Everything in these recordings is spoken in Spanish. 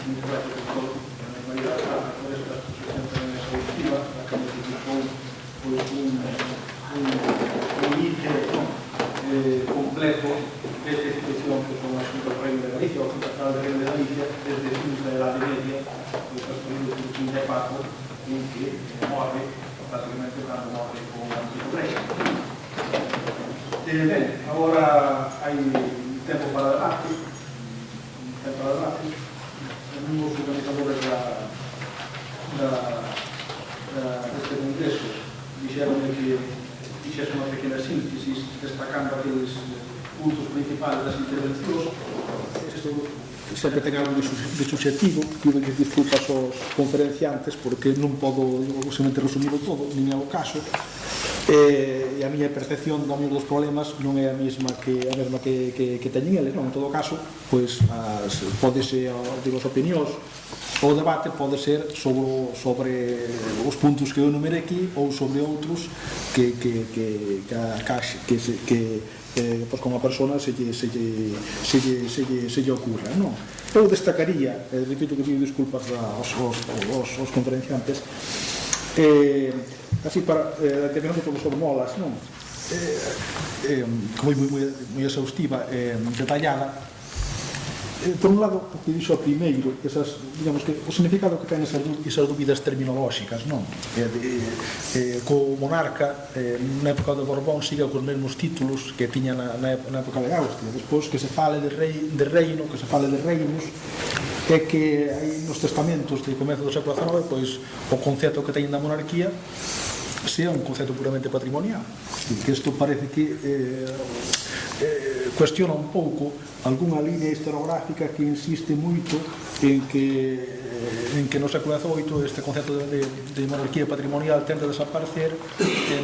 moito gracias por todo, a María da Plata, por esta exposición tamén exhaustiva, a que nos indicou un índice completo desta institución que son a Xunta do Reino de Galicia, ou a Xunta Central do Reino de Galicia, desde a Xunta da Edade Media, transcorrido por 34, en que morre, prácticamente, cando morre o Antigo Rei. Ben, agora hai tempo para debate, os organizadores deste congreso dixeron que fixese unha pequena síntesis destacando aqueles puntos principales das intervencións. Isto sempre ten algo de subjetivo, pido que disculpas aos conferenciantes porque non podo semente resumirlo todo, nin é o caso, e a miña percepción dos problemas non é a mesma que teñen eles, non? En todo caso, pois podese, digo, as opinións ou o debate pode ser sobre os puntos que eu enumerei aquí ou sobre outros que pois como a persona se lle ocurra, non? Eu destacaría, repito que pido disculpas aos conferenciantes, así para terminar o profesor Molas, non? Como moi exhaustiva, detallada. Por un lado, o que dixo primeiro, digamos que o significado que ten esas dúbidas terminolóxicas, non? Co monarca, na época de Borbón, siga cos mesmos títulos que tiña na época de Austria. Despois que se fale de reino, que se fale de reinos, é que hai nos testamentos de comezo do século XIX, pois o concepto que teñen da monarquía sea un concepto puramente patrimonial. Que isto parece que cuestiona un pouco algunha línea historiográfica que insiste moito en que no século XVIII este concepto de monarquía patrimonial tende a desaparecer,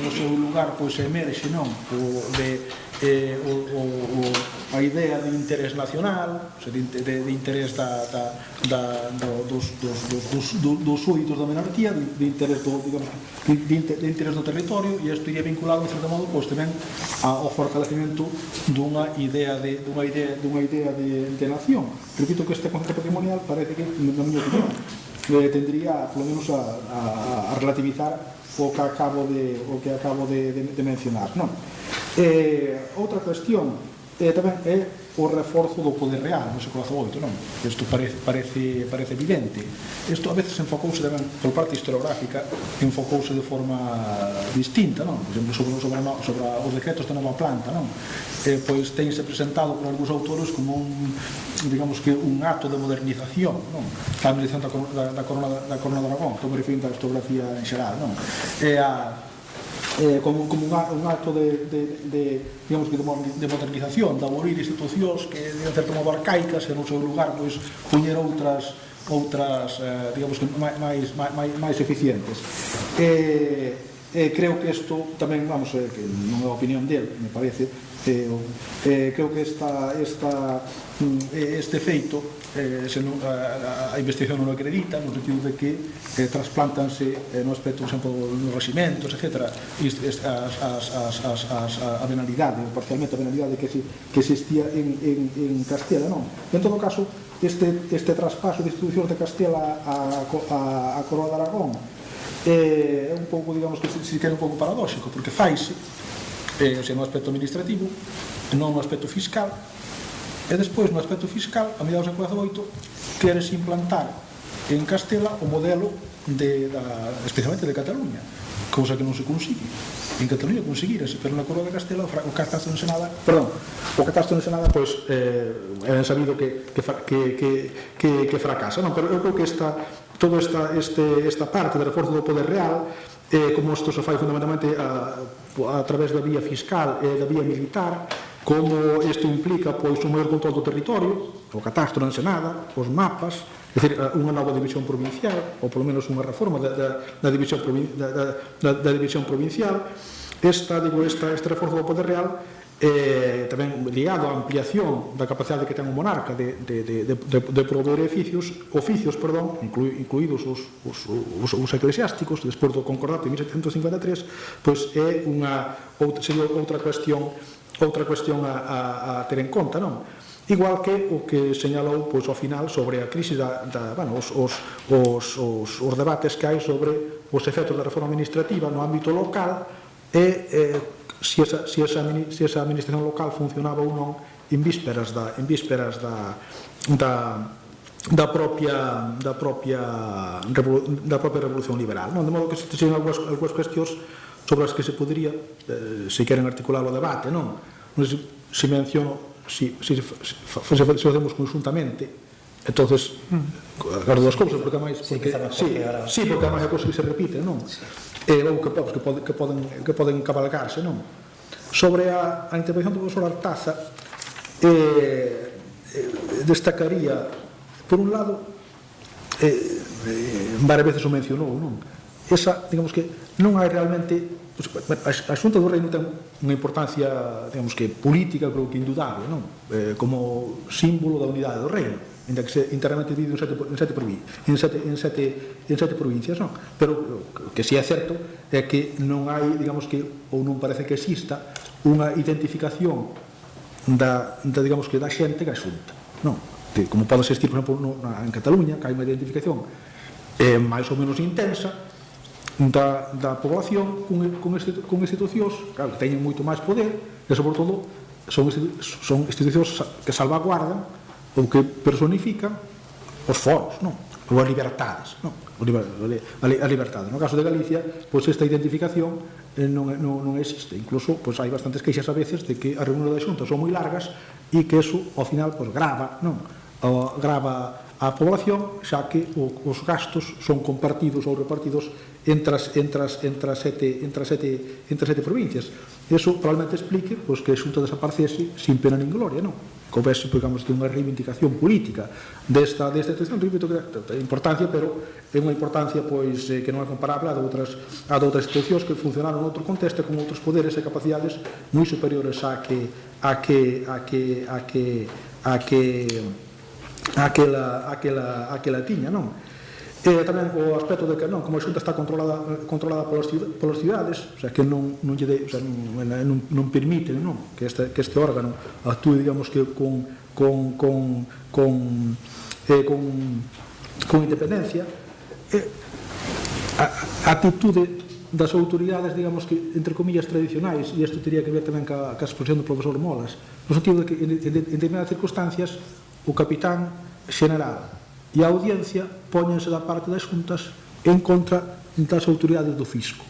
no seu lugar pois emerxe, non? A idea de interés nacional, de interés dos súditos da monarquía, de interés do territorio, e isto iría vinculado, en certo modo, pois tamén ao fortalecimento dunha idea de nación. Repito que este concepto patrimonial parece que, na miña opinión, tendría, polo menos, a relativizar o que acabo de mencionar, non? Outra cuestión tamén é o reforzo do poder real no século XVIII, non? Isto parece evidente. Isto a veces enfocouse tamén por parte historiográfica, enfocouse de forma distinta, non? Por exemplo, sobre os decretos de nova planta, non? Pois tense presentado por algúns autores como digamos que un acto de modernización, non? A modernización da Corona de Aragón, estou me referindo á historiografía en xeral, non? Como un acto de modernización, de abolir institucións que, de certo modo, arcaicas, e no seu lugar, pois, poñer outras digamos que máis eficientes. Creo que isto tamén, vamos, que non é a opinión del, me parece, creo que este feito a investigación non o acredita, no sentido de que trasplántanse no aspecto, por exemplo, nos reximentos, etc., a venalidade, parcialmente a venalidade que existía en Castela, non? En todo caso, este traspaso de institucións de Castela a Coroa de Aragón é un pouco, digamos que se quere un pouco paradóxico, porque faise no aspecto administrativo, non no aspecto fiscal, e despois no aspecto fiscal, a mediados do século XVIII, queres implantar en Castela o modelo especialmente de Cataluña, cousa que non se consigue. En Cataluña conseguírase, pero na Coroa de Castela o catastro en Senada, pois é sabido que fracasa, non? Pero eu creo que toda esta parte de reforzo do poder real, como isto se fai fundamentalmente a través da vía fiscal e da vía militar, como isto implica pois un maior control do territorio, o catastro en Senada, os mapas, é dicir, unha nova división provincial, ou polo menos unha reforma da división provincial. Este reforzo do poder real tamén ligado á ampliación da capacidade que ten o monarca de proveer oficios, incluídos os eclesiásticos, despois do concordato de 1753, pois sería outra cuestión a ter en conta, non? igual que o que señalou pois, ao final sobre a crise os debates que hai sobre os efectos da reforma administrativa no ámbito local e se esa administración local funcionaba ou non en vísperas da propia revolución liberal, non? De modo que se teñen algunhas cuestións sobre as que se podría, se queren articular o debate, non? Non sei se menciono, se facemos conjuntamente, entonces, as dúas cousas, porque máis porque máis a cousa que se repite, non? Ou que poden cabalgarse, non? Sobre a intervención do profesor Artaza, destacaría, por un lado, varias veces o mencionou, non? Esa, digamos que non hai realmente, a Xunta do Reino ten unha importancia, digamos que política, creo que indudable, non? Como símbolo da unidade do Reino, ainda que se internamente dividido en sete provincias, non? Pero que si é certo é que non hai, digamos que, ou non parece que exista unha identificación digamos que da xente que a Xunta, non? Como pode existir, por exemplo, en Cataluña, que hai unha identificación máis ou menos intensa da población con institucións, claro, que teñen moito máis poder e, sobre todo, son institucións que salvaguardan ou que personifican os foros, non? Ou as libertades, non? A liberdade. No caso de Galicia, pois esta identificación non existe. Incluso, pois hai bastantes queixas a veces de que as reunións da Xunta son moi largas e que eso, ao final, pois grava, non? Grava a población, xa que os gastos son compartidos ou repartidos entre as sete provincias. Eso probablemente explique pois, que a Xunta desaparecese sin pena nin gloria, non? Que houvese, digamos, unha reivindicación política desta institución, repito que ten importancia, pero é unha importancia pois, que non é comparable a de outras institucións que funcionaron en outro contexto con outros poderes e capacidades moi superiores a que la tiña, non? Tamén o aspecto de que non, como a Xunta está controlada polas cidades, o sea, que non permite, non, que este órgano actúe, digamos que con independencia, a actitude das autoridades, digamos que, entre comillas, tradicionais, e isto teria que ver tamén ca expresión do profesor Molas, no sentido de que en determinadas circunstancias o capitán xeneral e a audiencia póñense da parte das xuntas en contra das autoridades do fisco,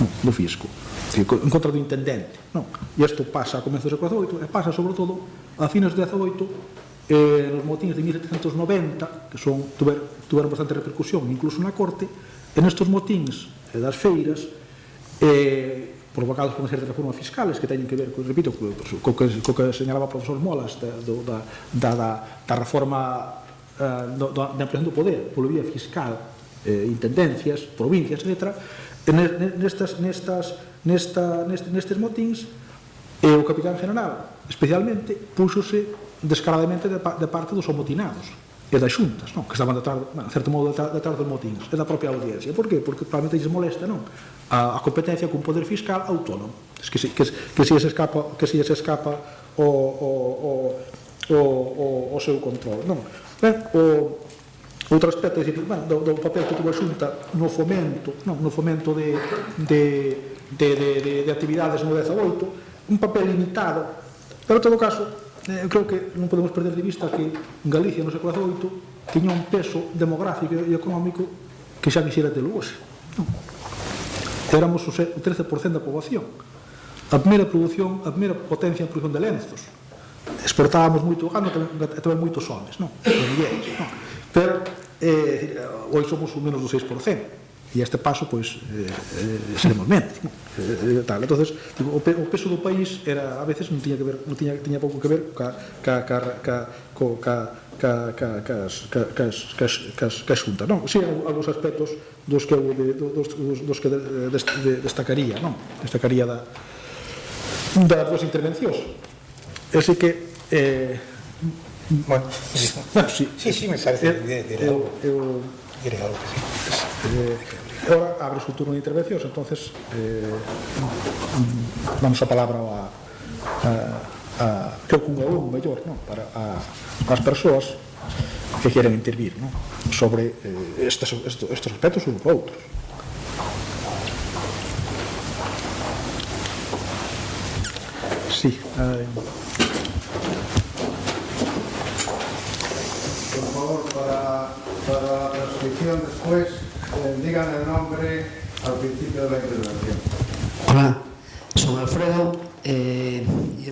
en contra do intendente, non? E isto pasa a comenzos do século XVIII e pasa, sobre todo, a fines do XVIII, nos motins de 1790, que tuveron bastante repercusión, incluso na corte, e nestes motins das feiras, provocados por unha serie de reformas fiscales que teñen que ver, repito, co que señalaba o profesor Molas da reforma da ampliación do poder polo vía fiscal, intendencias, provincias, etc. Nestes motins, o capitán general especialmente púxose descaradamente de parte dos amotinados e das xuntas, non? Que estaban detrás, en certo modo, detrás dos motins e da propia audiencia. Por qué? Porque probablemente lles molesta, non? A competencia cun poder fiscal autónomo, que se lles escapa o seu control, non? Ben, outro aspecto do papel que tuvo a Xunta no fomento de actividades no 18, un papel limitado, pero en todo caso creo que non podemos perder de vista que Galicia no século XVIII tiña un peso demográfico e económico que xa quixera telo hoxe. Éramos o 13% da poboación, a primeira potencia en produción de lenzos, exportábamos moito gano e tamén moitos homes, non? Pero hoxe somos menos do 6%, e a este paso, pois, seremos menos, non? Entonces, o peso do país era, a veces, tiña pouco que ver ca Xunta, non? Si, algúns aspectos dos que destacaría, non? Destacaría das súas intervencións. Así que... Bueno, sí, me parece diré algo que sí. Ahora abre su turno de intervencións, entonces damos a palabra a que o cunha un mellor, non? Para as persoas que queren intervir, non? Sobre estes aspectos ou outros. Sí. Por favor, para la transcripción después, digan el nombre al principio de la intervención. Hola, son Alfredo e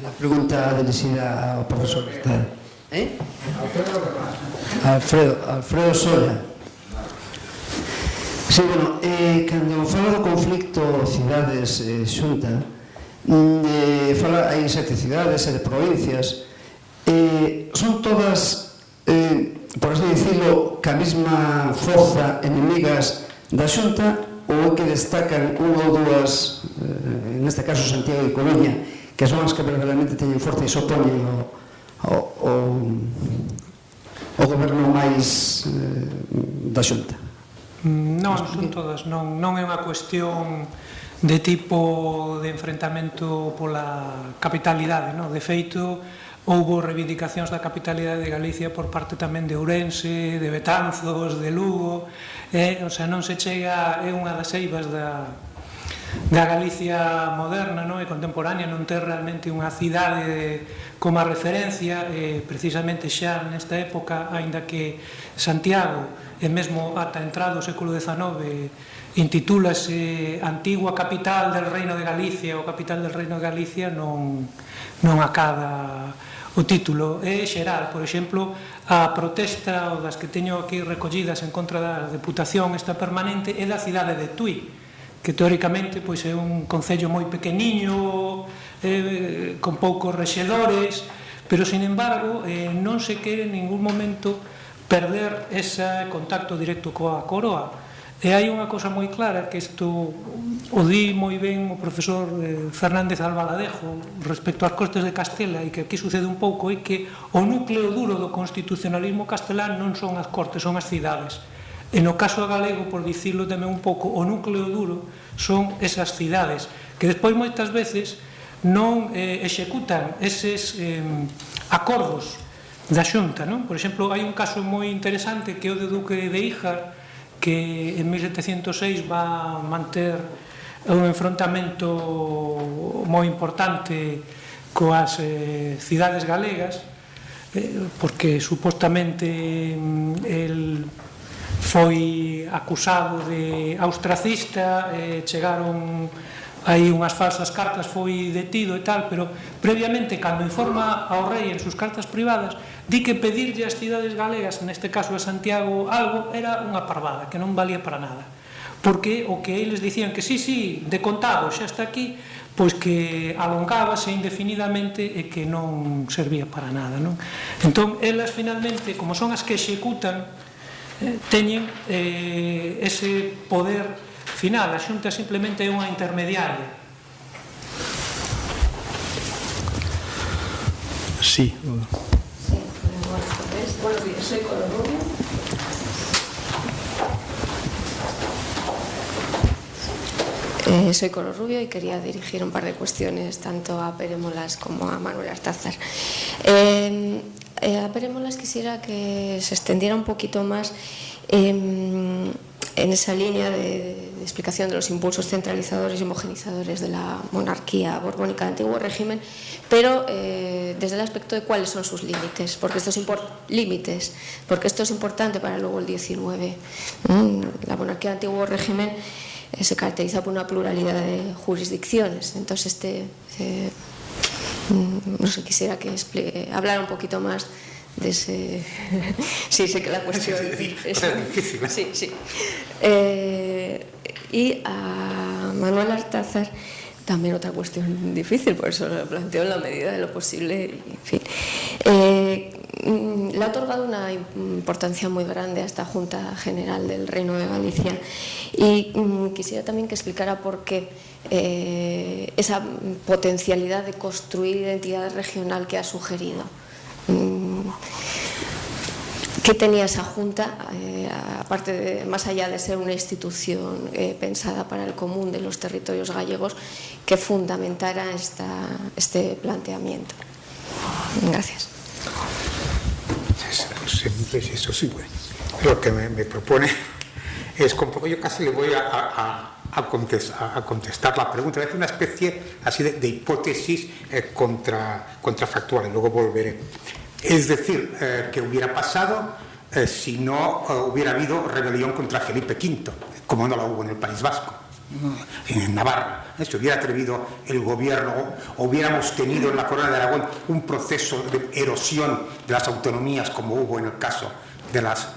la pregunta dirigida ao profesor Estel. Alfredo, ¿qué más? Alfredo Sola. Sí, bueno, cando falo do conflicto cidades-xunta, hai 7 cidades, 7 provincias, son todas, por así dicilo, ca mesma forza enemigas da xunta, ou que destacan unha ou dúas, neste caso Santiago e Coruña, que son as que verdadeiramente teñen forza e se opoñen ao goberno máis da xunta? Non, son todas, non é unha cuestión de tipo de enfrentamento pola capitalidade, non? De feito, houbo reivindicacións da capitalidade de Galicia por parte tamén de Ourense, de Betanzos, de Lugo, o sea, non se chega, é unha das eivas da Galicia moderna, non? E contemporánea, non ter realmente unha cidade como a referencia, precisamente xa nesta época, aínda que Santiago, e mesmo ata entrado o século XIX, intitúlase Antigua Capital del Reino de Galicia ou Capital del Reino de Galicia, non acada o título. É xeral, por exemplo, a protesta ou das que teño aquí recollidas en contra da Deputación esta permanente é da cidade de Tui, que teóricamente pois é un concello moi pequeniño, con poucos rexedores, pero sin embargo non se quere en ningún momento perder ese contacto directo coa coroa. E hai unha cosa moi clara, que isto o di moi ben o profesor Fernández Albaladejo respecto ás Cortes de Castela, e que aquí sucede un pouco, é que o núcleo duro do constitucionalismo castelán non son as Cortes, son as cidades. E no caso galego, por dicirlo tamén un pouco, o núcleo duro son esas cidades, que despois moitas veces non executan eses acordos da xunta, non? Por exemplo, hai un caso moi interesante que é o de Duque de Híjar, que en 1706 va manter un enfrontamento moi importante coas cidades galegas, porque supostamente el foi acusado de austracista, chegaron aí unhas falsas cartas, foi detido e tal, pero previamente, cando informa ao rei en sus cartas privadas, di que pedirlle ás cidades galegas, neste caso a Santiago, algo era unha parvada, que non valía para nada, porque o que eles dicían que sí, de contado, xa está aquí, pois que alongábase indefinidamente e que non servía para nada, non? Entón, elas finalmente, como son as que executan, teñen ese poder final. A xunta simplemente é unha intermediaria. Sí. Buenos días, soy Coro Rubio. Soy Coro Rubio y quería dirigir un par de cuestiones tanto a Pere Molas como a Manuel Artázar. A Pere Molas quisiera que se extendiera un poquito más en esa línea de explicación de los impulsos centralizadores y homogenizadores de la monarquía borbónica del antiguo régimen, pero desde el aspecto de cuáles son sus límites, porque esto es importante para luego el 19. La monarquía del antiguo régimen se caracteriza por una pluralidad de jurisdicciones, entonces no sé, quisiera que hablara un poquito más de ese... Sí, sé que la cuestión es difícil. Sí. Y a Manuel Artázar también otra cuestión difícil, por eso lo planteo en la medida de lo posible. En fin. Le ha otorgado una importancia muy grande a esta Junta General del Reino de Galicia y quisiera también que explicara por qué esa potencialidad de construir identidad regional que ha sugerido. ¿Qué tenía esa Junta, aparte más allá de ser una institución pensada para el común de los territorios gallegos, que fundamentara este planteamiento? Gracias. Pues eso sí, bueno. Lo que me propone es, yo casi le voy a contestar la pregunta. Es una especie así de hipótesis contrafactual, y luego volveré. Es decir, ¿qué hubiera pasado si no hubiera habido rebelión contra Felipe V, como no la hubo en el País Vasco, en Navarra? Si hubiera atrevido el gobierno, o hubiéramos tenido en la Corona de Aragón un proceso de erosión de las autonomías, como hubo en el caso de las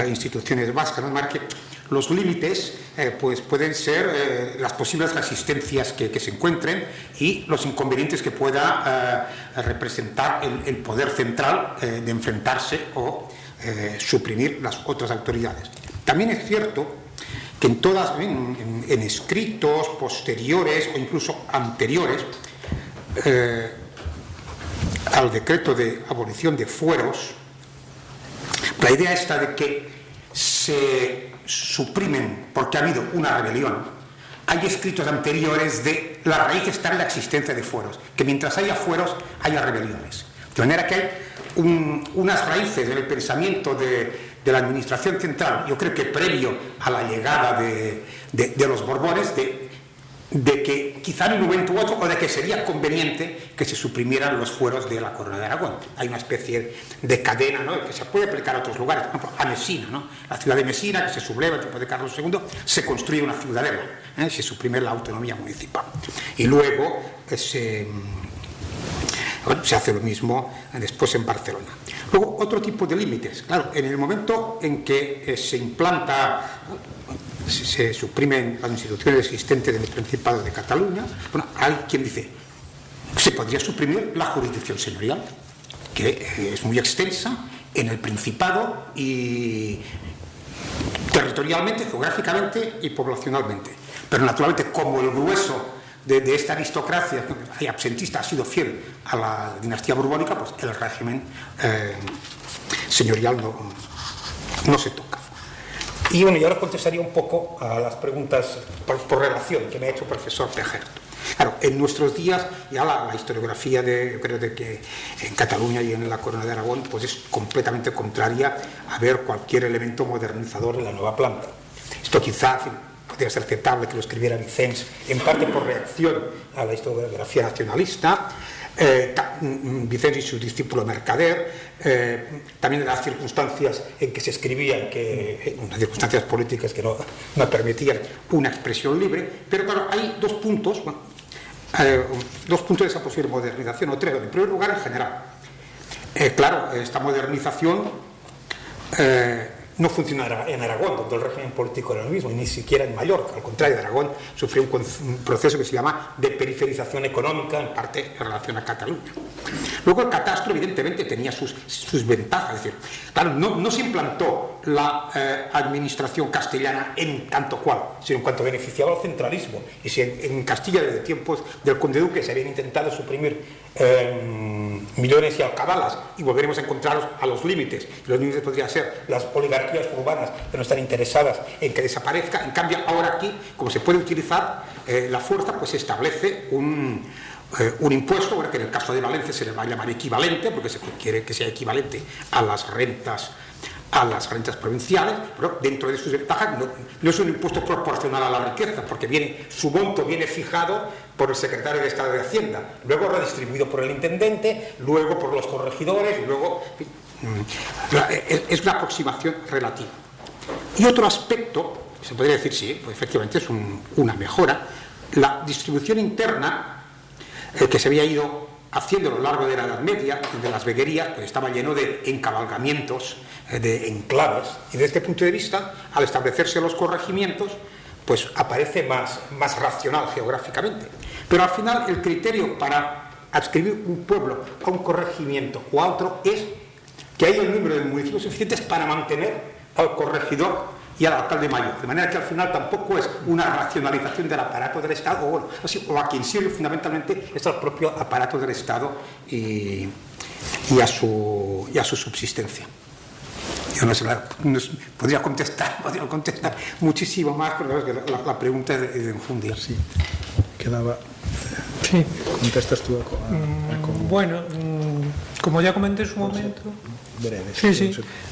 instituciones vascas, ¿no? Que los límites pues pueden ser las posibles resistencias que se encuentren y los inconvenientes que pueda representar el poder central de enfrentarse o suprimir las otras autoridades. También es cierto que en escritos posteriores o incluso anteriores al decreto de abolición de fueros, la idea esta de que se suprimen porque ha habido una rebelión, hay escritos anteriores de la raíz está en la existencia de fueros, que mientras haya fueros haya rebeliones, de manera que hay unas raíces en el pensamiento de la administración central, yo creo que previo a la llegada de los Borbones, de que quizá en un momento u otro, o de que sería conveniente que se suprimieran los fueros de la Corona de Aragón. Hay una especie de cadena, ¿no?, que se puede aplicar a otros lugares, por ejemplo a Mesina, ¿no? La ciudad de Mesina, que se subleva en tiempo de Carlos II, se construye una ciudadela, se suprime la autonomía municipal. Y luego se hace lo mismo después en Barcelona. Luego, otro tipo de límites. Claro, en el momento en que se implanta, se suprimen las instituciones existentes del Principado de Cataluña, bueno, hay quien dice, se podría suprimir la jurisdicción señorial, que es muy extensa en el Principado y territorialmente, geográficamente y poblacionalmente. Pero naturalmente, como el grueso de esta aristocracia absentista ha sido fiel a la dinastía borbónica, pues el régimen señorial no se toca. Y bueno, yo ahora contestaría un poco a las preguntas por relación que me ha hecho el profesor Pejerto. Claro, en nuestros días ya la historiografía yo creo de que en Cataluña y en la Corona de Aragón pues es completamente contraria a ver cualquier elemento modernizador en la nueva planta. Esto quizá podría ser aceptable que lo escribiera Vicens, en parte por reacción a la historiografía nacionalista, Vicens y su discípulo Mercader, también en las circunstancias en que se escribían, unas circunstancias políticas que no permitían una expresión libre, pero claro, hay dos puntos de esa posible modernización, o tres. En primer lugar, en general, claro, esta modernización no funcionará en Aragón, donde el régimen político era el mismo, y ni siquiera en Mallorca. Al contrario, Aragón sufrió un proceso que se llama de periferización económica, en parte en relación a Cataluña. Luego el catastro, evidentemente, tenía sus ventajas. Es decir, claro, no se implantó la administración castellana en tanto cual, sino en cuanto beneficiaba al centralismo. Y si en Castilla, desde tiempos del conde duque, se habían intentado suprimir millones y alcabalas, y volveremos a encontrarlos a los límites. Los límites podrían ser las oligarquías urbanas que no están interesadas en que desaparezca. En cambio, ahora aquí, como se puede utilizar la fuerza, pues se establece un impuesto, bueno, que en el caso de Valencia se le va a llamar equivalente, porque se quiere que sea equivalente a las rentas provinciales, pero dentro de sus ventajas no es un impuesto proporcional a la riqueza, porque su monto viene fijado por el secretario de Estado de Hacienda, luego redistribuido por el intendente, luego por los corregidores, y luego es una aproximación relativa. Y otro aspecto, se podría decir, sí, pues efectivamente es una mejora, la distribución interna que se había ido haciendo a lo largo de la Edad Media, de las veguerías, pues estaba lleno de encabalgamientos, de enclaves, y desde este punto de vista, al establecerse los corregimientos, pues aparece más racional geográficamente. Pero al final el criterio para adscribir un pueblo a un corregimiento o a otro es que haya el número de municipios suficientes para mantener al corregidor y al alcalde mayor, de manera que al final tampoco es una racionalización del aparato del Estado, o a quien sirve fundamentalmente es al propio aparato del Estado y a su subsistencia. Yo no sé, podría contestar muchísimo más, pero la pregunta es de enjundia. Sí, quedaba... Sí. Contestas tú Bueno, como ya comenté en su momento,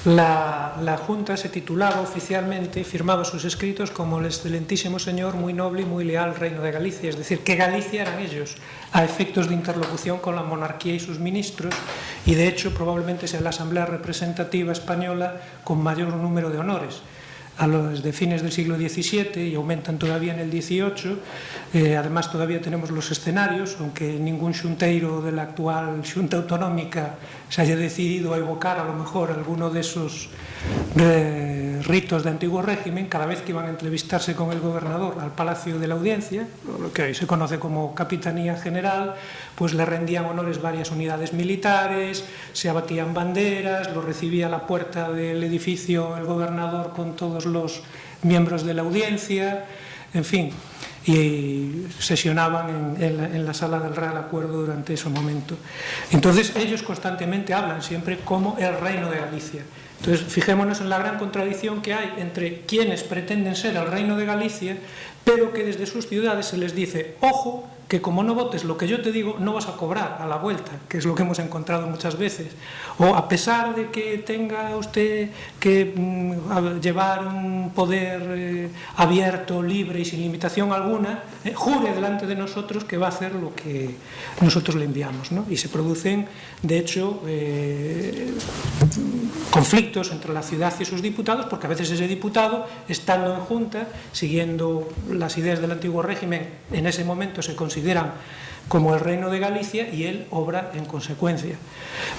la Junta se titulaba oficialmente, firmaba sus escritos como el excelentísimo señor, muy noble y muy leal Reino de Galicia, es decir, que Galicia eran ellos, a efectos de interlocución con la monarquía y sus ministros, y de hecho probablemente sea la Asamblea Representativa Española con mayor número de honores. A los de fines del siglo XVII y aumentan todavía en el XVIII. Además todavía tenemos los escenarios, aunque ningún xunteiro de la actual Xunta Autonómica se haya decidido a evocar a lo mejor alguno de esos ritos de antiguo régimen. Cada vez que iban a entrevistarse con el gobernador al Palacio de la Audiencia, lo que hoy se conoce como Capitanía General, pues le rendían honores varias unidades militares, se abatían banderas, lo recibía a la puerta del edificio el gobernador con todos los miembros de la audiencia, en fin, y sesionaban en la sala del Real Acuerdo durante ese momento. Entonces ellos constantemente hablan siempre como el Reino de Galicia. Entonces fijémonos en la gran contradicción que hay entre quienes pretenden ser el Reino de Galicia, pero que desde sus ciudades se les dice, ojo, que como no votes lo que yo te digo, no vas a cobrar a la vuelta, que es lo que hemos encontrado muchas veces. O a pesar de que tenga usted que llevar un poder abierto, libre y sin limitación alguna, jure delante de nosotros que va a hacer lo que nosotros le enviamos, ¿no? Y se producen, de hecho, conflictos entre la ciudad y sus diputados, porque a veces ese diputado, estando en junta, siguiendo las ideas del antiguo régimen, en ese momento se consideran como el Reino de Galicia y él obra en consecuencia.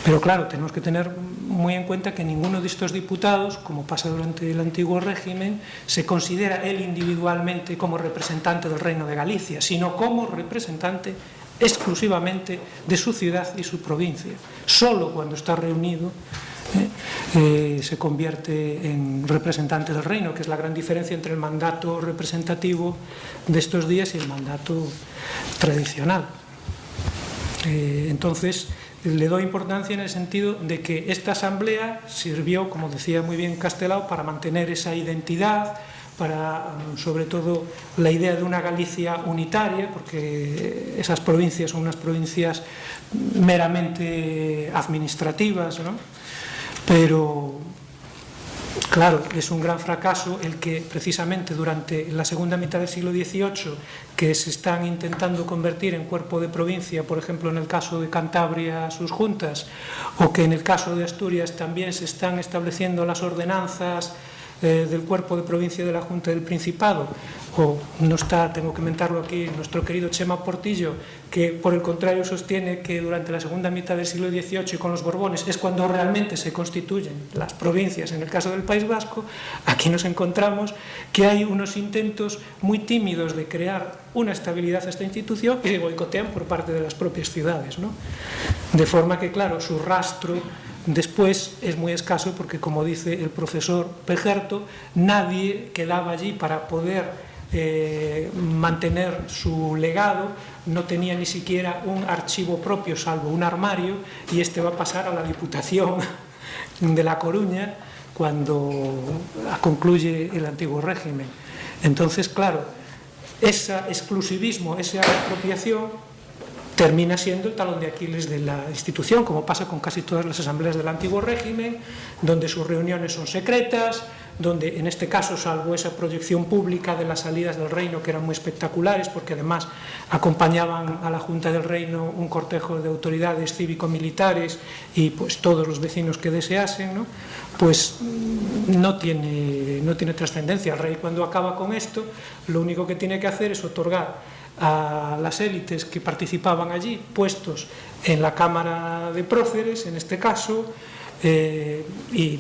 Pero claro, tenemos que tener muy en cuenta que ninguno de estos diputados, como pasa durante el antiguo régimen, se considera él individualmente como representante del Reino de Galicia, sino como representante exclusivamente de su ciudad y su provincia. Solo cuando está reunido se convierte en representante del reino, que es la gran diferencia entre el mandato representativo de estos días y el mandato tradicional. Entonces, le doy importancia en el sentido de que esta asamblea sirvió, como decía muy bien Castelao, para mantener esa identidad, para, sobre todo, la idea de una Galicia unitaria, porque esas provincias son unas provincias meramente administrativas, ¿no? Pero, claro, es un gran fracaso el que precisamente durante la segunda mitad del siglo XVIII, que se están intentando convertir en cuerpo de provincia, por ejemplo en el caso de Cantabria sus juntas, o que en el caso de Asturias también se están estableciendo las ordenanzas del cuerpo de provincia de la Junta del Principado, o no está, tengo que comentarlo aquí, nuestro querido Chema Portillo, que por el contrario sostiene que durante la segunda mitad del siglo XVIII y con los Borbones es cuando realmente se constituyen las provincias. En el caso del País Vasco, aquí nos encontramos que hay unos intentos muy tímidos de crear una estabilidad a esta institución y se boicotean por parte de las propias ciudades, ¿no? De forma que, claro, su rastro después es muy escaso porque, como dice el profesor Pejerto, nadie quedaba allí para poder mantener su legado, no tenía ni siquiera un archivo propio salvo un armario, y este va a pasar a la Diputación de La Coruña cuando concluye el antiguo régimen. Entonces, claro, ese exclusivismo, esa apropiación termina siendo el talón de Aquiles de la institución, como pasa con casi todas las asambleas del antiguo régimen, donde sus reuniones son secretas, donde en este caso, salvo esa proyección pública de las salidas del reino, que eran muy espectaculares, porque además acompañaban a la Junta del Reino un cortejo de autoridades cívico-militares y pues todos los vecinos que deseasen, ¿no? Pues no tiene trascendencia. El rey, cuando acaba con esto, lo único que tiene que hacer es otorgar a las élites que participaban allí puestos en la Cámara de Próceres, en este caso, y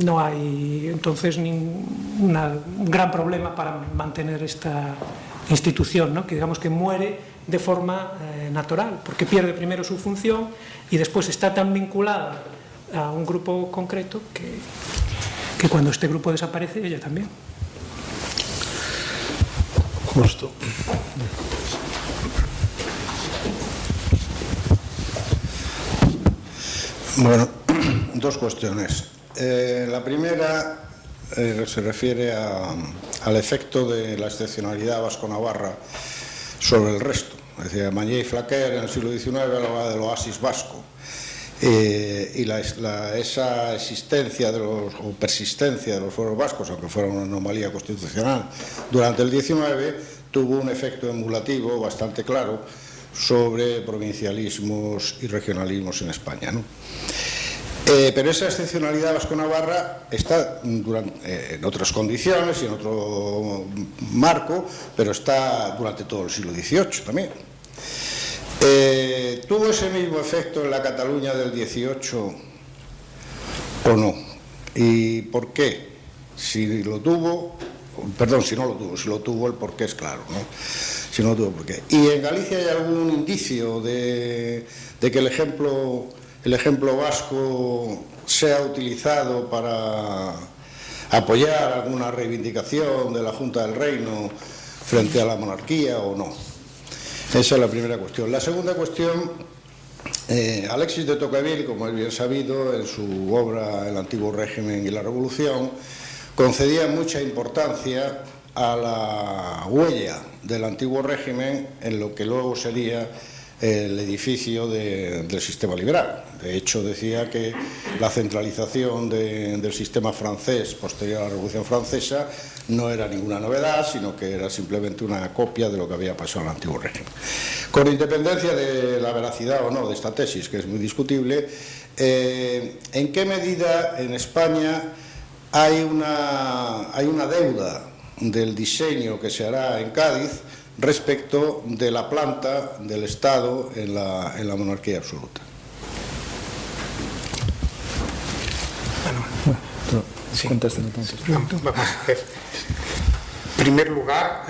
no hay entonces un gran problema para mantener esta institución, ¿no? Que digamos que muere de forma natural, porque pierde primero su función y después está tan vinculada a un grupo concreto que cuando este grupo desaparece, ella también. Justo. Bueno, dos cuestiones. La primera se refiere al efecto de la excepcionalidad vasco-navarra sobre el resto. Es decir, Mañé y Flaquer en el siglo XIX hablaba del oasis vasco y esa existencia o persistencia de los fueros vascos, aunque fuera una anomalía constitucional durante el 19, tuvo un efecto emulativo bastante claro sobre provincialismos y regionalismos en España, ¿no? Pero esa excepcionalidad vasco-navarra está en otras condiciones y en otro marco, pero está durante todo el siglo XVIII también. ¿Tuvo ese mismo efecto en la Cataluña del 18 o no? ¿Y por qué? Si lo tuvo, perdón, si no lo tuvo, si lo tuvo, el por qué es claro, ¿no? Si no lo tuvo, ¿por qué? ¿Y en Galicia hay algún indicio de que el ejemplo vasco sea utilizado para apoyar alguna reivindicación de la Junta del Reino frente a la monarquía o no? Esa es la primera cuestión. La segunda cuestión, Alexis de Tocqueville, como es bien sabido, en su obra El antiguo régimen y la revolución, concedía mucha importancia a la huella del antiguo régimen en lo que luego sería el edificio del sistema liberal. De hecho, decía que la centralización del sistema francés posterior a la Revolución Francesa no era ninguna novedad, sino que era simplemente una copia de lo que había pasado en el antiguo régimen. Con independencia de la veracidad o no de esta tesis, que es muy discutible, ¿en qué medida en España hay una deuda del diseño que se hará en Cádiz respecto de la planta del Estado en la monarquía absoluta? Sí. Vamos a ver. En primer lugar,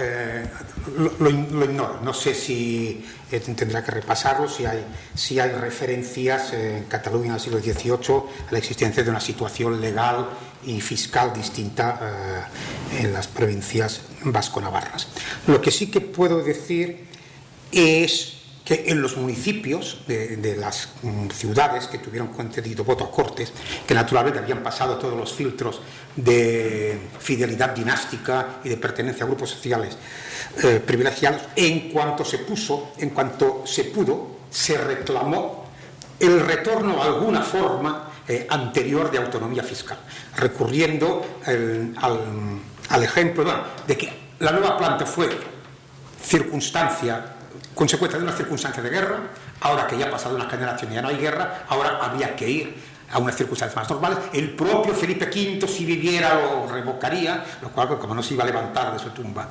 lo ignoro. No sé si tendrá que repasarlo, si hay referencias en Cataluña del siglo XVIII a la existencia de una situación legal y fiscal distinta en las provincias vasco-navarras. Lo que sí que puedo decir es que en los municipios de las ciudades que tuvieron concedido voto a Cortes, que naturalmente habían pasado todos los filtros de fidelidad dinástica y de pertenencia a grupos sociales privilegiados, en cuanto se pudo, se reclamó el retorno a alguna forma anterior de autonomía fiscal, recurriendo al ejemplo de que la nueva planta fue consecuencia de una circunstancia de guerra. Ahora que ya ha pasado una generación y ya no hay guerra, ahora había que ir a unas circunstancias más normales. El propio Felipe V, si viviera, lo revocaría, lo cual, como no se iba a levantar de su tumba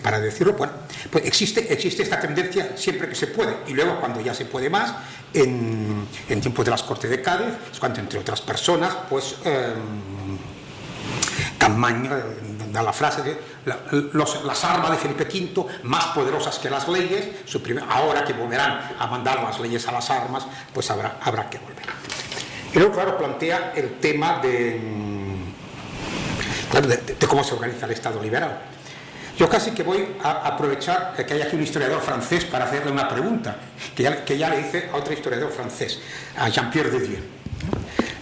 para decirlo, bueno, pues existe esta tendencia siempre que se puede, y luego cuando ya se puede más, en tiempos de las Cortes de Cádiz, es cuando, entre otras personas, pues Campaña da la frase de las armas de Felipe V más poderosas que las leyes, ahora que volverán a mandar las leyes a las armas, pues habrá que volver. Y luego, claro, plantea el tema de cómo se organiza el Estado liberal. Yo casi que voy a aprovechar que hay aquí un historiador francés para hacerle una pregunta, que ya le hice a otro historiador francés, a Jean-Pierre Dedieu.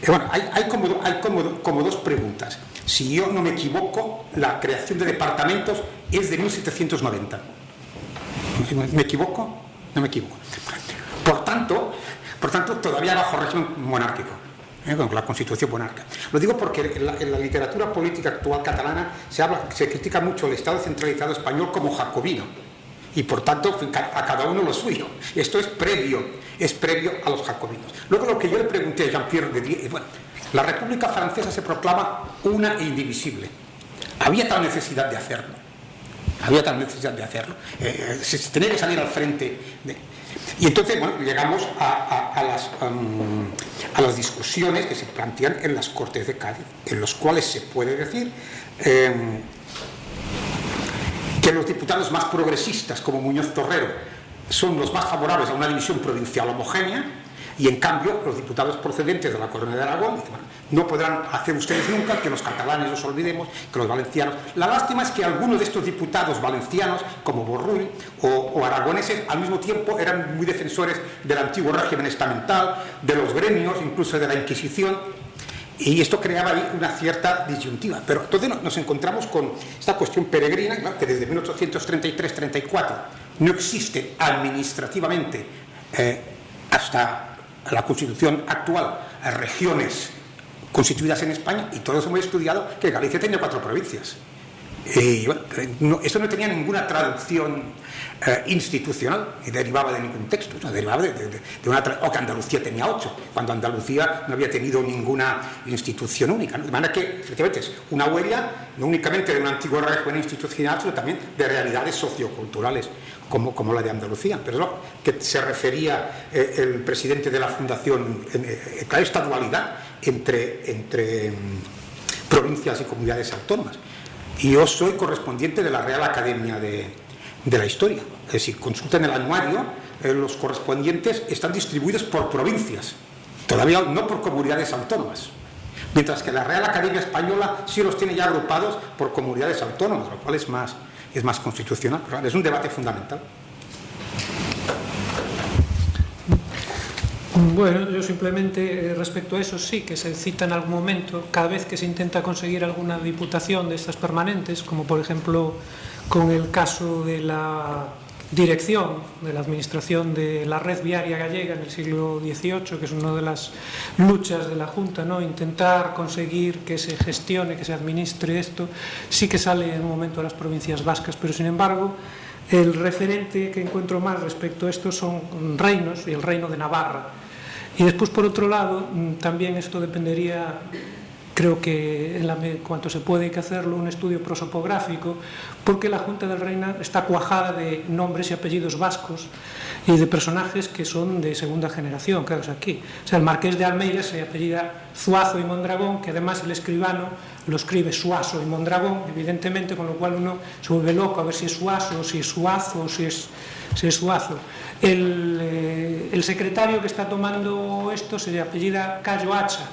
Bueno, hay como dos preguntas. Si yo no me equivoco, la creación de departamentos es de 1790. ¿Me equivoco? No me equivoco. Por tanto, todavía bajo régimen monárquico, con la Constitución monárquica. Lo digo porque en la literatura política actual catalana se critica mucho el Estado centralizado español como jacobino, y por tanto a cada uno lo suyo. Esto es previo a los jacobinos. Luego, lo que yo le pregunté a Jean-Pierre Dedieu, bueno, la República Francesa se proclama una e indivisible. ¿Había tal necesidad de hacerlo? Se tenía que salir al frente Y entonces, bueno, llegamos a las discusiones que se plantean en las Cortes de Cádiz, en los cuales se puede decir que los diputados más progresistas, como Muñoz Torrero, son los más favorables a una división provincial homogénea, y en cambio los diputados procedentes de la Corona de Aragón dicen, bueno, no podrán hacer ustedes nunca que los catalanes los olvidemos, que los valencianos. La lástima es que algunos de estos diputados valencianos, como Borrull o aragoneses, al mismo tiempo eran muy defensores del antiguo régimen estamental, de los gremios, incluso de la Inquisición, y esto creaba ahí una cierta disyuntiva. Pero entonces nos encontramos con esta cuestión peregrina, claro, que desde 1833-34 no existe administrativamente hasta la Constitución actual, regiones constituidas en España, y todos hemos estudiado que Galicia tenía 4 provincias. Y bueno, esto no tenía ninguna traducción institucional, y derivaba de ningún texto, ¿no? Derivaba de o que Andalucía tenía 8, cuando Andalucía no había tenido ninguna institución única, ¿no? De manera que, efectivamente, es una huella no únicamente de un antiguo régimen institucional, sino también de realidades socioculturales, como la de Andalucía. Pero es lo que se refería el presidente de la Fundación, a esta dualidad entre provincias y comunidades autónomas. Y yo soy correspondiente de la Real Academia de la Historia. Es decir, consulten el anuario, los correspondientes están distribuidos por provincias, todavía no por comunidades autónomas. Mientras que la Real Academia Española sí los tiene ya agrupados por comunidades autónomas, lo cual es más constitucional. Es un debate fundamental. Bueno, yo simplemente respecto a eso sí que se cita en algún momento, cada vez que se intenta conseguir alguna diputación de estas permanentes, como por ejemplo con el caso de la dirección de la administración de la red viaria gallega en el siglo XVIII, que es una de las luchas de la Junta, ¿no? Intentar conseguir que se gestione, que se administre esto, sí que sale en un momento a las provincias vascas, pero sin embargo el referente que encuentro más respecto a esto son reinos y el reino de Navarra. Y después, por otro lado, también esto dependería, creo que en cuanto se puede hay que hacerlo, un estudio prosopográfico, porque la Junta del Reino está cuajada de nombres y apellidos vascos y de personajes que son de segunda generación, claro, es aquí. O sea, el marqués de Almeida se apellida Zuazo y Mondragón, que además el escribano lo escribe Suazo y Mondragón, evidentemente, con lo cual uno se vuelve loco a ver si es Suazo, si es Suazo, o si es Suazo. El secretario que está tomando esto se apellida Cayo Hacha.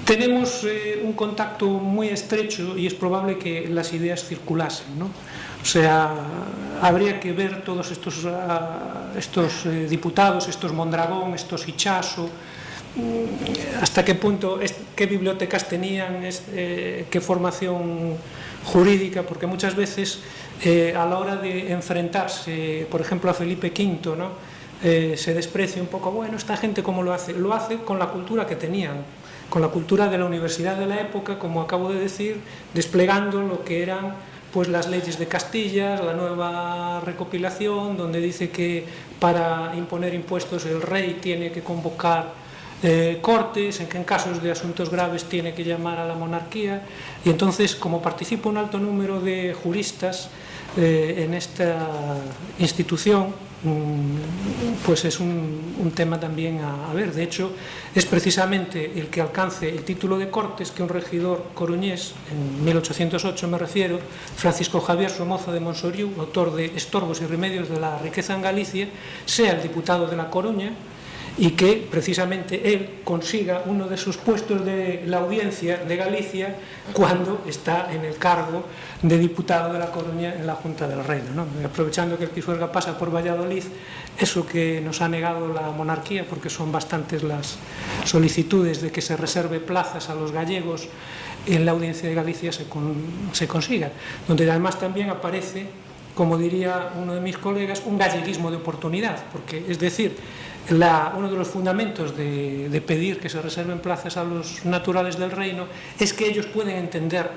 Tenemos un contacto muy estrecho y es probable que las ideas circulasen, ¿no? O sea, habría que ver todos estos diputados, estos Mondragón, estos Hichaso, hasta qué punto, qué bibliotecas tenían, qué formación jurídica, porque muchas veces a la hora de enfrentarse, por ejemplo, a Felipe V, ¿no? Se desprecia un poco, bueno, esta gente cómo lo hace con la cultura que tenían, con la cultura de la universidad de la época, como acabo de decir, desplegando lo que eran pues las leyes de Castilla, la nueva recopilación, donde dice que para imponer impuestos el rey tiene que convocar cortes, en que en casos de asuntos graves tiene que llamar a la monarquía, y entonces, como participa un alto número de juristas en esta institución, pues es un tema también a ver. De hecho, es precisamente el que alcance el título de Cortes que un regidor coruñés, en 1808 me refiero, Francisco Javier Somoza de Monsoriu, autor de Estorbos y Remedios de la Riqueza en Galicia, sea el diputado de La Coruña, y que precisamente él consiga uno de sus puestos de la audiencia de Galicia cuando está en el cargo de diputado de La Coruña en la Junta del Reino, ¿no? Aprovechando que el Pisuerga pasa por Valladolid, eso que nos ha negado la monarquía, porque son bastantes las solicitudes de que se reserve plazas a los gallegos en la audiencia de Galicia, se consiga, donde además también aparece, como diría uno de mis colegas, un galleguismo de oportunidad, porque es decir, uno de los fundamentos de pedir que se reserven plazas a los naturales del reino es que ellos pueden entender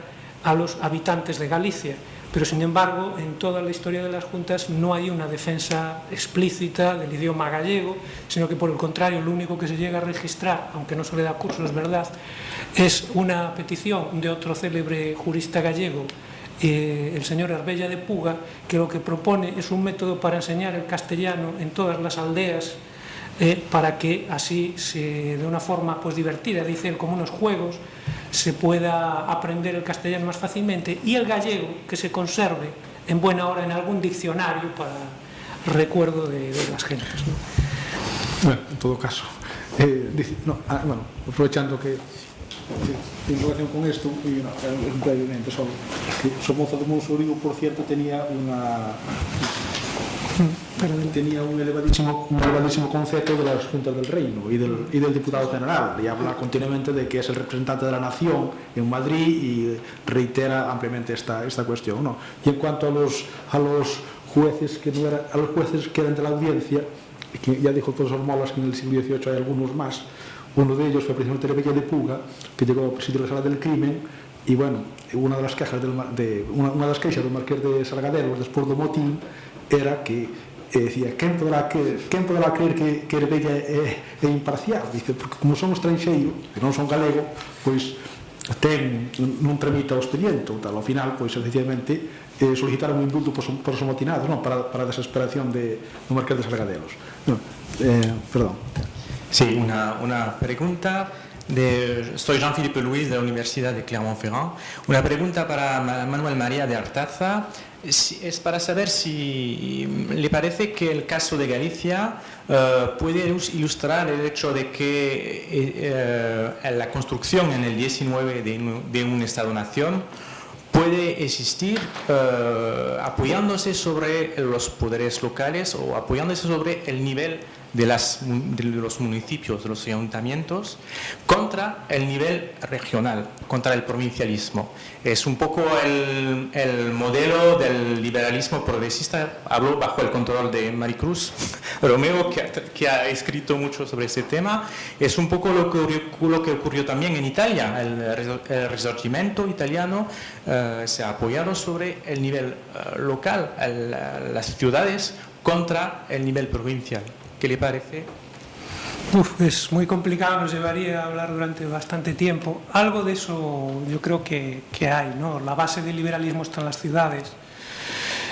a los habitantes de Galicia, pero sin embargo en toda la historia de las juntas no hay una defensa explícita del idioma gallego, sino que por el contrario lo único que se llega a registrar, aunque no se le da curso, es verdad, es una petición de otro célebre jurista gallego, el señor Arbella de Puga, que lo que propone es un método para enseñar el castellano en todas las aldeas, para que así, de una forma pues divertida, dice él, como unos juegos, se pueda aprender el castellano más fácilmente, y el gallego que se conserve en buena hora en algún diccionario para recuerdo de las gentes, ¿no? Bueno, en todo caso, bueno, aprovechando que en relación con esto, y brevemente, que Somoza de Monsoriu, por cierto, tenía un elevadísimo concepto de las juntas del reino y del diputado general, y habla continuamente de que es el representante de la nación en Madrid y reitera ampliamente esta cuestión, ¿no? Y en cuanto a los jueces que eran de la audiencia, ya dijo el profesor Molas que en el siglo XVIII hay algunos más. Uno de ellos fue precisamente Rebella de Puga, que llegó a presidir la sala del crimen, y bueno, una de las quejas del marqués de Sargadelos despois do motín era que decía, quen poderá creer que Rebella é imparcial? Dice, porque como son estranxeiro e non son galego, pois non tramita o expediente, tal. Ao final, pois, efectivamente, solicitaron un indulto por os amotinados, non? Para a desesperación do marqués de Sargadelos. Perdón. Sí, una pregunta. Soy Jean-Philippe Luis de la Universidad de Clermont-Ferrand. Una pregunta para Manuel María de Artaza. Es para saber si le parece que el caso de Galicia puede ilustrar el hecho de que la construcción en el 19 de un Estado-nación puede existir apoyándose sobre los poderes locales o apoyándose sobre el nivel de los municipios, de los ayuntamientos, contra el nivel regional, contra el provincialismo. Es un poco el modelo del liberalismo progresista. Hablo bajo el control de Maricruz Romeo, que ha escrito mucho sobre ese tema. Es un poco lo que ocurrió también en Italia. El Risorgimento italiano se ha apoyado sobre el nivel local, las ciudades, contra el nivel provincial. ¿Qué le parece? Es muy complicado, nos llevaría a hablar durante bastante tiempo. Algo de eso yo creo que hay, ¿no? La base del liberalismo está en las ciudades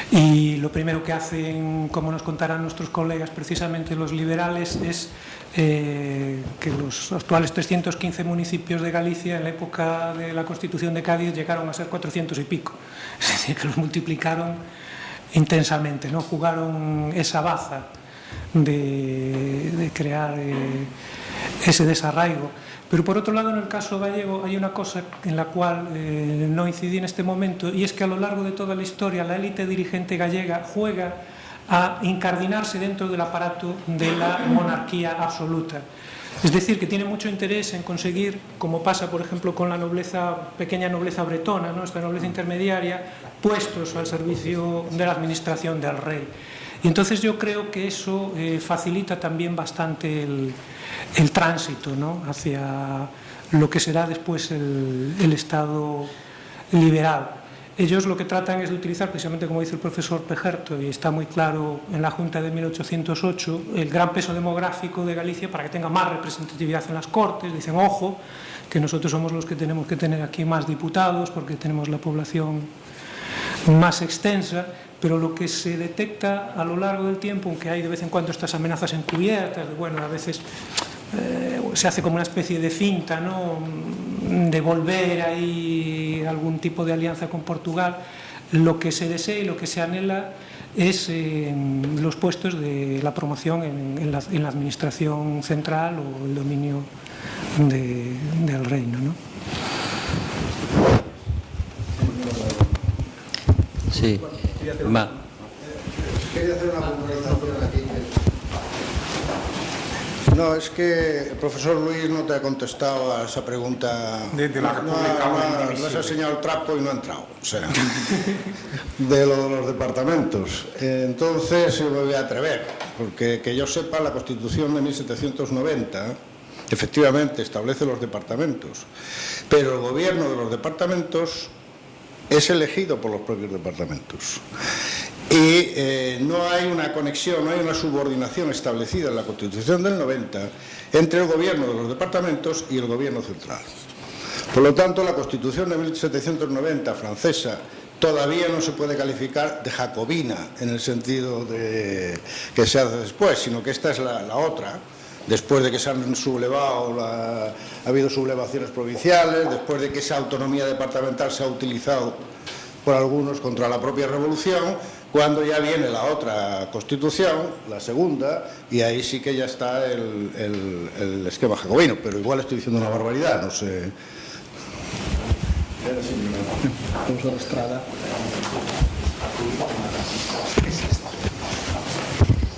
y lo primero que hacen, como nos contarán nuestros colegas, precisamente los liberales, es que los actuales 315 municipios de Galicia en la época de la Constitución de Cádiz llegaron a ser 400 y pico. Es decir, que los multiplicaron intensamente, ¿no? Jugaron esa baza de crear ese desarraigo. Pero por otro lado, en el caso gallego hay una cosa en la cual no incidí en este momento, y es que a lo largo de toda la historia la élite dirigente gallega juega a incardinarse dentro del aparato de la monarquía absoluta. Es decir, que tiene mucho interés en conseguir, como pasa por ejemplo con la pequeña nobleza bretona, ¿no? Esta nobleza intermediaria, puestos al servicio de la administración del rey. Y entonces yo creo que eso facilita también bastante el tránsito, ¿no? Hacia lo que será después el Estado liberal. Ellos lo que tratan es de utilizar, precisamente como dice el profesor Pejerto, y está muy claro en la Junta de 1808, el gran peso demográfico de Galicia para que tenga más representatividad en las Cortes. Dicen, ojo, que nosotros somos los que tenemos que tener aquí más diputados porque tenemos la población más extensa. Pero lo que se detecta a lo largo del tiempo, aunque hay de vez en cuando estas amenazas encubiertas, bueno, a veces se hace como una especie de finta, ¿no? De volver ahí algún tipo de alianza con Portugal, lo que se desea y lo que se anhela es los puestos de la promoción en la administración central o el dominio del reino, ¿no? Sí. Quería hacer una puntualización aquí. No, es que el profesor Luis no te ha contestado a esa pregunta. De la República no has enseñado el trapo y no ha entrado. O sea, de los departamentos. Entonces me voy a atrever, porque que yo sepa, la Constitución de 1790 efectivamente establece los departamentos, pero el gobierno de los departamentos es elegido por los propios departamentos. Y no hay una conexión, no hay una subordinación establecida en la Constitución del 90 entre el gobierno de los departamentos y el gobierno central. Por lo tanto, la Constitución de 1790 francesa todavía no se puede calificar de jacobina en el sentido de que se hace después, sino que esta es la otra. Después de que se han sublevado, ha habido sublevaciones provinciales, después de que esa autonomía departamental se ha utilizado por algunos contra la propia revolución, cuando ya viene la otra Constitución, la segunda, y ahí sí que ya está el esquema jacobino, pero igual estoy diciendo una barbaridad, no sé. Profesor Estrada.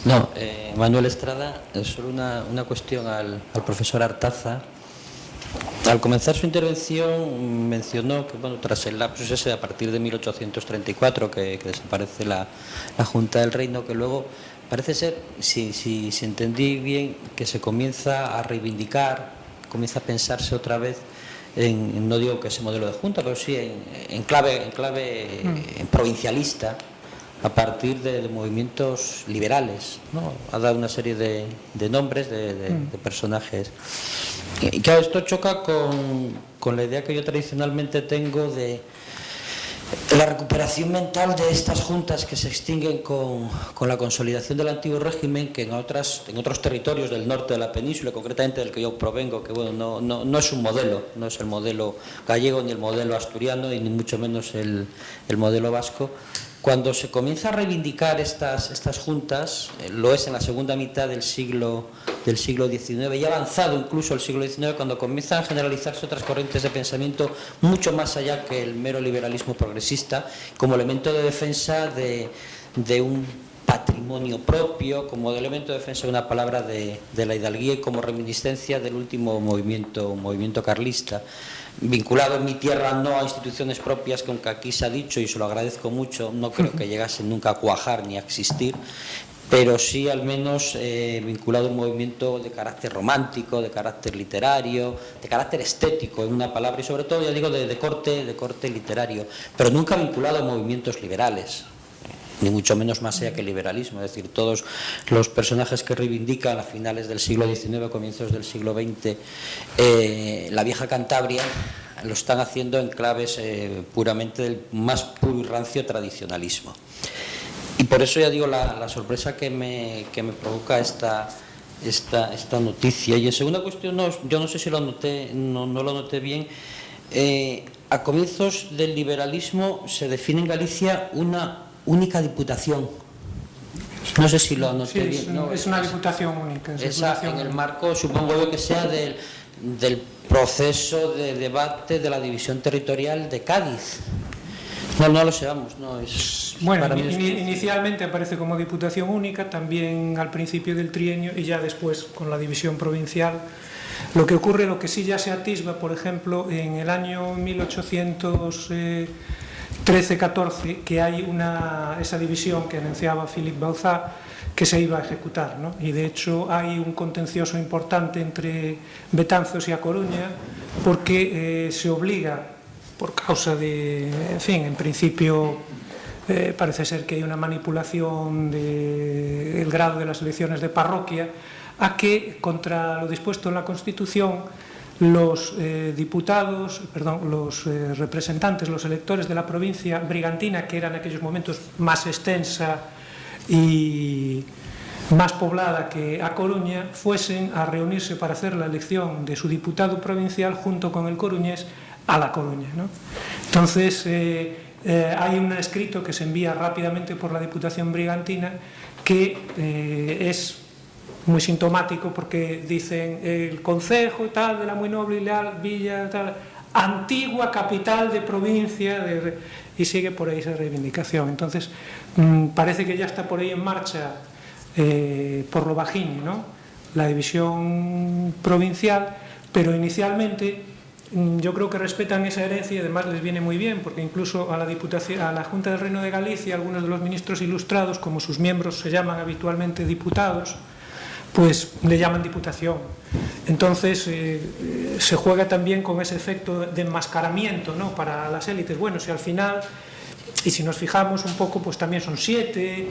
No, Manuel Estrada, solo una cuestión al profesor Artaza. Al comenzar su intervención mencionó que, bueno, tras el lapsus ese a partir de 1834 que desaparece la Junta del Reino, que luego parece ser, si entendí bien, que se comienza a reivindicar, comienza a pensarse otra vez no digo que ese modelo de junta, pero sí en clave provincialista, a partir de movimientos liberales, ¿no? Ha dado una serie de nombres de personajes. Y claro, esto choca con la idea que yo tradicionalmente tengo de la recuperación mental de estas juntas que se extinguen con la consolidación del antiguo régimen, que en otros territorios del norte de la península, concretamente del que yo provengo, que bueno, no es un modelo, no es el modelo gallego ni el modelo asturiano y ni mucho menos el modelo vasco. Cuando se comienza a reivindicar estas juntas, lo es en la segunda mitad del siglo XIX, y avanzado incluso el siglo XIX, cuando comienzan a generalizarse otras corrientes de pensamiento mucho más allá que el mero liberalismo progresista, como elemento de defensa de un patrimonio propio, como elemento de defensa de una palabra de la hidalguía y como reminiscencia del último movimiento carlista. Vinculado en mi tierra no a instituciones propias, que aunque aquí se ha dicho y se lo agradezco mucho, no creo que llegasen nunca a cuajar ni a existir, pero sí al menos vinculado a un movimiento de carácter romántico, de carácter literario, de carácter estético, en una palabra, y sobre todo, ya digo, de corte literario, pero nunca vinculado a movimientos liberales, ni mucho menos más allá que el liberalismo. Es decir, todos los personajes que reivindican a finales del siglo XIX, comienzos del siglo XX, la vieja Cantabria, lo están haciendo en claves puramente del más puro y rancio tradicionalismo. Y por eso ya digo la sorpresa que me provoca esta noticia. Y en segunda cuestión, yo no sé si lo noté, no lo noté bien. A comienzos del liberalismo se define en Galicia una única diputación. No sé si lo anoté bien. Es una diputación única. En el marco, supongo yo, que sea del proceso de debate de la división territorial de Cádiz. No lo sabemos, no es. Bueno, inicialmente aparece como diputación única, también al principio del trienio y ya después con la división provincial. Lo que sí ya se atisba, por ejemplo, en el año 1813-14, que hay esa división que anunciaba Philippe Bauzá, que se iba a ejecutar, ¿no? Y de hecho hay un contencioso importante entre Betanzos y A Coruña, porque se obliga, por causa de, en fin, en principio parece ser que hay una manipulación del grado de las elecciones de parroquia, a que, contra lo dispuesto en la Constitución, los representantes, los electores de la provincia brigantina, que era en aquellos momentos más extensa y más poblada que A Coruña, fuesen a reunirse para hacer la elección de su diputado provincial junto con el coruñés a La Coruña, ¿no? Entonces hay un escrito que se envía rápidamente por la Diputación brigantina que es muy sintomático, porque dicen el concejo tal de la muy noble y leal villa tal, antigua capital de provincia y sigue por ahí esa reivindicación. Entonces parece que ya está por ahí en marcha por lo bajini, ¿no?, la división provincial, pero inicialmente yo creo que respetan esa herencia y además les viene muy bien, porque incluso a la Diputación, a la Junta del Reino de Galicia, algunos de los ministros ilustrados, como sus miembros se llaman habitualmente diputados, pues le llaman diputación. Entonces se juega también con ese efecto de enmascaramiento, ¿no?, para las élites. Bueno, si al final, y si nos fijamos un poco, pues también son 7,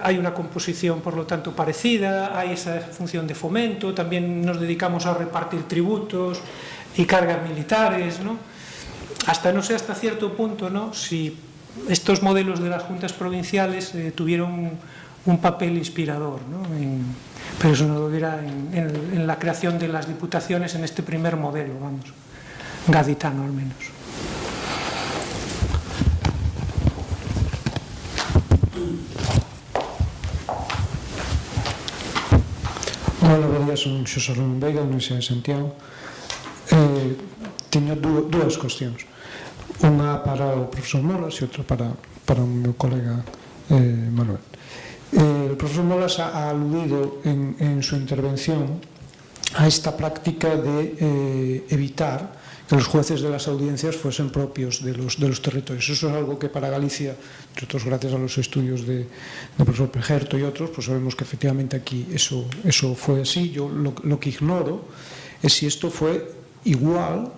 hay una composición por lo tanto parecida, hay esa función de fomento, también nos dedicamos a repartir tributos y cargas militares, ¿no? No sé hasta cierto punto, ¿no?, si estos modelos de las juntas provinciales tuvieron un papel inspirador, ¿no?, pero eso no lo dirá en la creación de las diputaciones en este primer modelo, vamos, gaditano al menos. Hola, bo día, son Xosé Ramón Veiga, da Universidade de Santiago. Teño dúas cuestións, unha para o profesor Molas e outra para o meu colega Manuel. El profesor Molas ha aludido en su intervención a esta práctica de evitar jueces de las audiencias fuesen propios de los territorios. Eso es algo que para Galicia, entre otros gracias a los estudios del profesor Pejerto y otros, pues sabemos que efectivamente aquí eso fue así. Yo lo que ignoro es si esto fue igual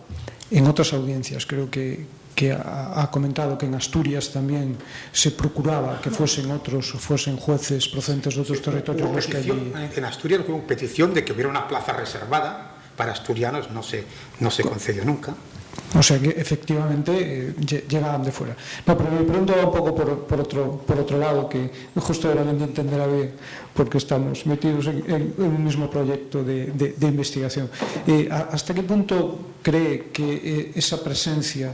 en otras audiencias. Creo que ha comentado que en Asturias también se procuraba que fuesen jueces procedentes de otros territorios los que allí... En Asturias hubo petición de que hubiera una plaza reservada para asturianos, no se concedió nunca. O sea que efectivamente llegaban de fuera. No, pero me pregunto un poco por otro lado, que justo era de entender a ver, porque estamos metidos en un mismo proyecto de investigación. ¿Hasta qué punto cree que esa presencia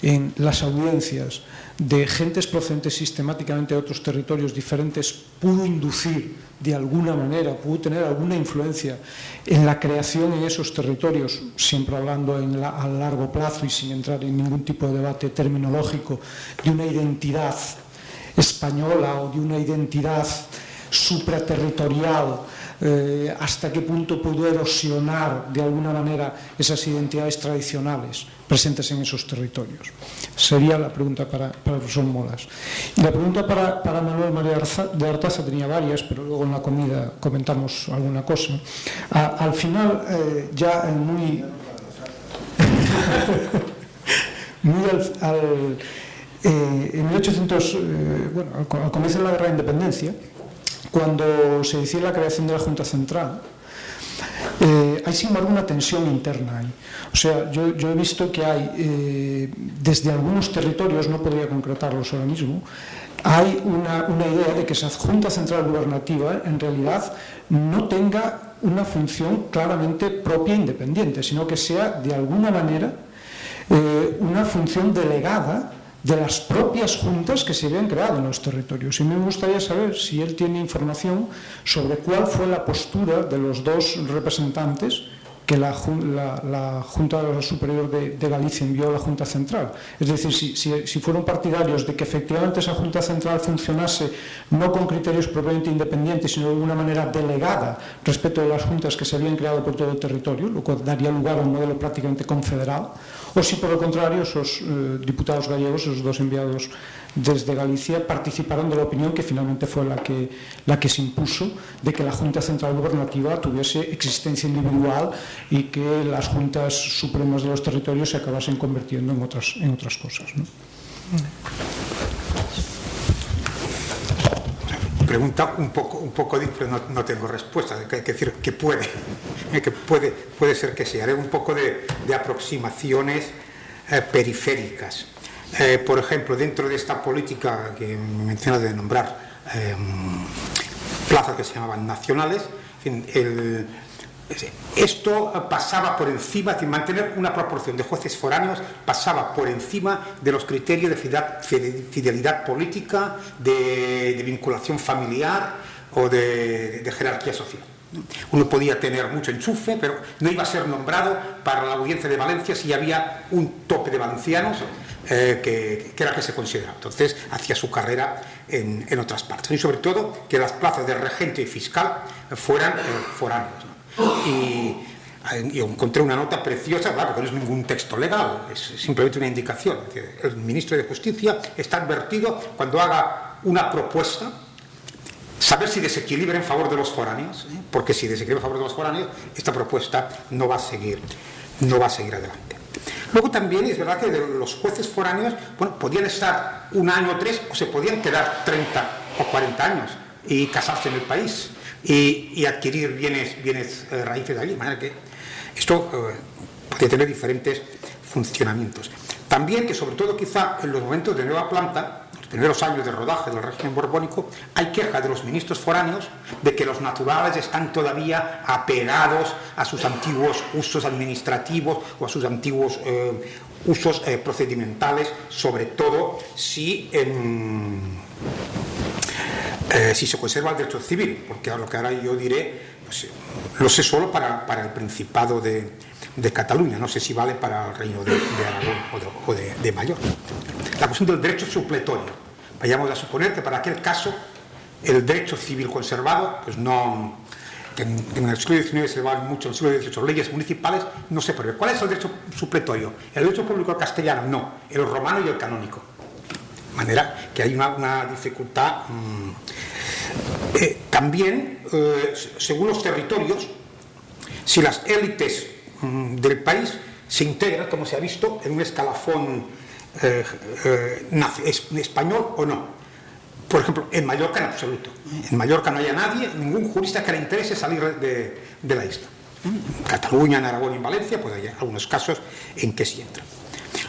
en las audiencias de gentes procedentes sistemáticamente de otros territorios diferentes pudo inducir de alguna manera, pudo tener alguna influencia en la creación en esos territorios, siempre hablando a largo plazo y sin entrar en ningún tipo de debate terminológico, de una identidad española o de una identidad supraterritorial? ¿Hasta qué punto pudo erosionar de alguna manera esas identidades tradicionales presentes en esos territorios? Sería la pregunta para el profesor Molas. Y la pregunta para Manuel María de Artaza tenía varias, pero luego en la comida comentamos alguna cosa. Al final, ya muy en 1800, al comienzo de la Guerra de Independencia, cuando se decide la creación de la Junta Central, hay sin embargo una tensión interna ahí. O sea, yo he visto que hay, desde algunos territorios, no podría concretarlos ahora mismo, hay una idea de que esa Junta Central Gubernativa en realidad no tenga una función claramente propia e independiente, sino que sea de alguna manera una función delegada de las propias juntas que se habían creado en los territorios. Y me gustaría saber si él tiene información sobre cuál fue la postura de los dos representantes que la Junta Superior de Galicia envió a la Junta Central. Es decir, si fueron partidarios de que efectivamente esa Junta Central funcionase no con criterios propiamente independientes, sino de una manera delegada respecto de las juntas que se habían creado por todo el territorio, lo cual daría lugar a un modelo prácticamente confederal, o si por el contrario esos diputados gallegos, esos dos enviados desde Galicia, participaron de la opinión que finalmente fue la que se impuso, de que la Junta Central Gubernativa tuviese existencia individual y que las juntas supremas de los territorios se acabasen convirtiendo en otras cosas, ¿no? Pregunta un poco pero no tengo respuesta. Hay que decir que puede ser que sea. Haré un poco de aproximaciones periféricas. Por ejemplo, dentro de esta política que me menciona de nombrar plazas que se llamaban nacionales, en fin, esto pasaba por encima, de mantener una proporción de jueces foráneos pasaba por encima de los criterios de fidelidad política, de vinculación familiar o de jerarquía social. Uno podía tener mucho enchufe, pero no iba a ser nombrado para la audiencia de Valencia si había un tope de valencianos que era que se consideraba. Entonces hacía su carrera en otras partes. Y sobre todo que las plazas de regente y fiscal fueran foráneos, ¿no? Y encontré una nota preciosa, claro, que no es ningún texto legal, es simplemente una indicación. El ministro de Justicia está advertido cuando haga una propuesta, saber si desequilibra en favor de los foráneos, porque si desequilibra en favor de los foráneos, esta propuesta no va a seguir adelante. Luego también es verdad que los jueces foráneos, podían estar un año o tres, o se podían quedar 30 o 40 años y casarse en el país y adquirir bienes raíces de allí. De manera que esto podría tener diferentes funcionamientos. También que sobre todo quizá en los momentos de nueva planta, los primeros años de rodaje del régimen borbónico, hay queja de los ministros foráneos de que los naturales están todavía apegados a sus antiguos usos administrativos o a sus antiguos usos procedimentales, sobre todo si se conserva el derecho civil, porque a lo que ahora yo diré, pues, lo sé solo para el Principado de Cataluña, no sé si vale para el Reino de Aragón o de Mallorca. La cuestión del derecho supletorio. Vayamos a suponer que para aquel caso el derecho civil conservado pues no que en el siglo XIX se llevaban mucho, en el siglo XVIII, leyes municipales, no se prevé. ¿Cuál es el derecho supletorio? ¿El derecho público castellano? No, el romano y el canónico. De manera que hay una dificultad. También, según los territorios, si las élites del país se integran, como se ha visto, en un escalafón español o no. Por ejemplo, en Mallorca en absoluto. En Mallorca no hay nadie, ningún jurista que le interese salir de la isla. En Cataluña, en Aragón y en Valencia, pues hay algunos casos en que sí entra.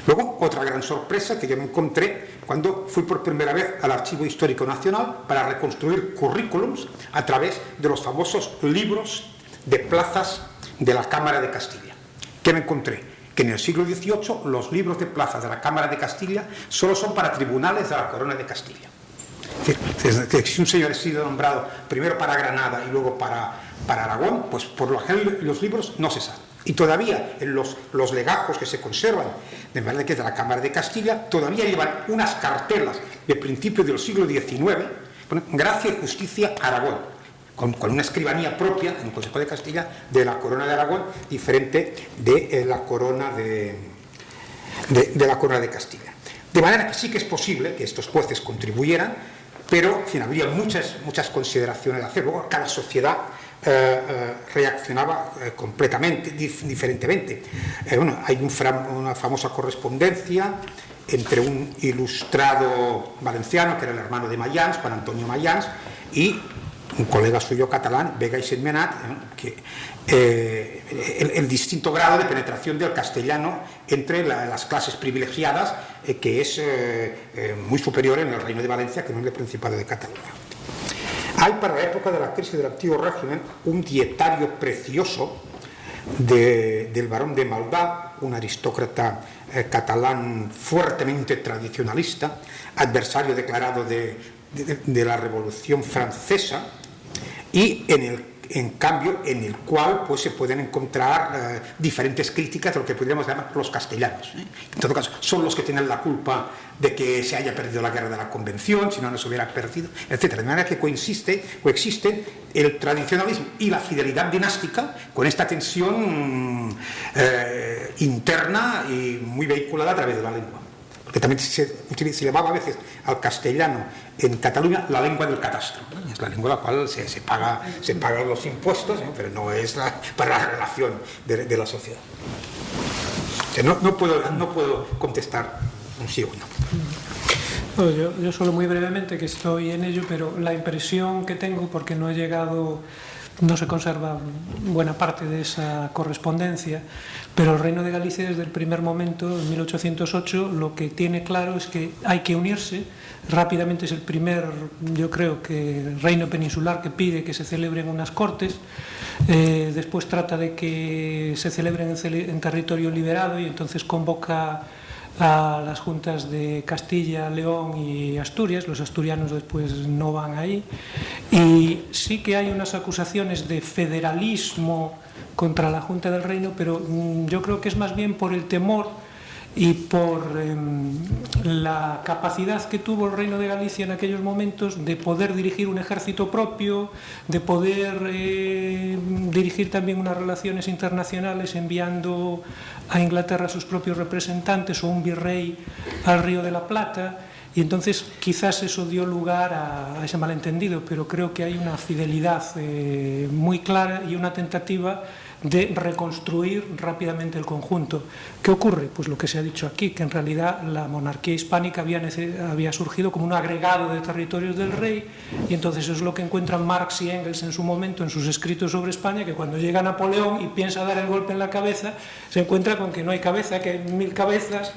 Luego, otra gran sorpresa que yo me encontré cuando fui por primera vez al Archivo Histórico Nacional para reconstruir currículums a través de los famosos libros de plazas de la Cámara de Castilla. ¿Qué me encontré? Que en el siglo XVIII los libros de plazas de la Cámara de Castilla solo son para tribunales de la Corona de Castilla. Es decir, si un señor ha sido nombrado primero para Granada y luego para Aragón, pues por lo general los libros no se saben. Y todavía en los legajos que se conservan de verdad que es de la Cámara de Castilla, todavía llevan unas cartelas de principios del siglo XIX, Gracia y Justicia Aragón, con una escribanía propia en el Consejo de Castilla de la Corona de Aragón, diferente de la Corona de la Corona de Castilla. De manera que sí que es posible que estos jueces contribuyeran, pero en fin, habría muchas consideraciones a hacer. Luego cada sociedad reaccionaba completamente, diferentemente. Hay una famosa correspondencia entre un ilustrado valenciano, que era el hermano de Mayans, Juan Antonio Mayans, y un colega suyo catalán, Vega y Sentmenat, que el distinto grado de penetración del castellano entre las clases privilegiadas, que es muy superior en el Reino de Valencia que no en el Principado de Cataluña. Hay para la época de la crisis del antiguo régimen un dietario precioso del barón de Maldà, un aristócrata catalán fuertemente tradicionalista, adversario declarado de la Revolución Francesa, y en cambio en el cual pues, se pueden encontrar diferentes críticas de lo que podríamos llamar los castellanos. En todo caso, son los que tienen la culpa de que se haya perdido la guerra de la Convención, si no se hubiera perdido, etc. De manera que coexisten el tradicionalismo y la fidelidad dinástica con esta tensión interna y muy vehiculada a través de la lengua. Porque también se llamaba a veces al castellano en Cataluña la lengua del catastro, ¿no? Es la lengua a la cual se pagan los impuestos, ¿no? Pero no es para la relación de la sociedad. O sea, no puedo contestar un sí o un no. Yo solo muy brevemente, que estoy en ello, pero la impresión que tengo, porque no he llegado, no se conserva buena parte de esa correspondencia, pero el Reino de Galicia desde el primer momento, en 1808, lo que tiene claro es que hay que unirse. Rápidamente es el primer, yo creo que reino peninsular que pide que se celebren unas cortes, después trata de que se celebren en territorio liberado y entonces convoca a las juntas de Castilla, León y Asturias. Los asturianos después no van ahí, y sí que hay unas acusaciones de federalismo contra la Junta del Reino, pero yo creo que es más bien por el temor y por la capacidad que tuvo el Reino de Galicia en aquellos momentos de poder dirigir un ejército propio, de poder dirigir también unas relaciones internacionales enviando a Inglaterra a sus propios representantes o un virrey al Río de la Plata, y entonces quizás eso dio lugar a ese malentendido, pero creo que hay una fidelidad muy clara y una tentativa de reconstruir rápidamente el conjunto. ¿Qué ocurre? Pues lo que se ha dicho aquí, que en realidad la monarquía hispánica había surgido como un agregado de territorios del rey, y entonces eso es lo que encuentran Marx y Engels en su momento en sus escritos sobre España, que cuando llega Napoleón y piensa dar el golpe en la cabeza, se encuentra con que no hay cabeza, que hay 1000 cabezas,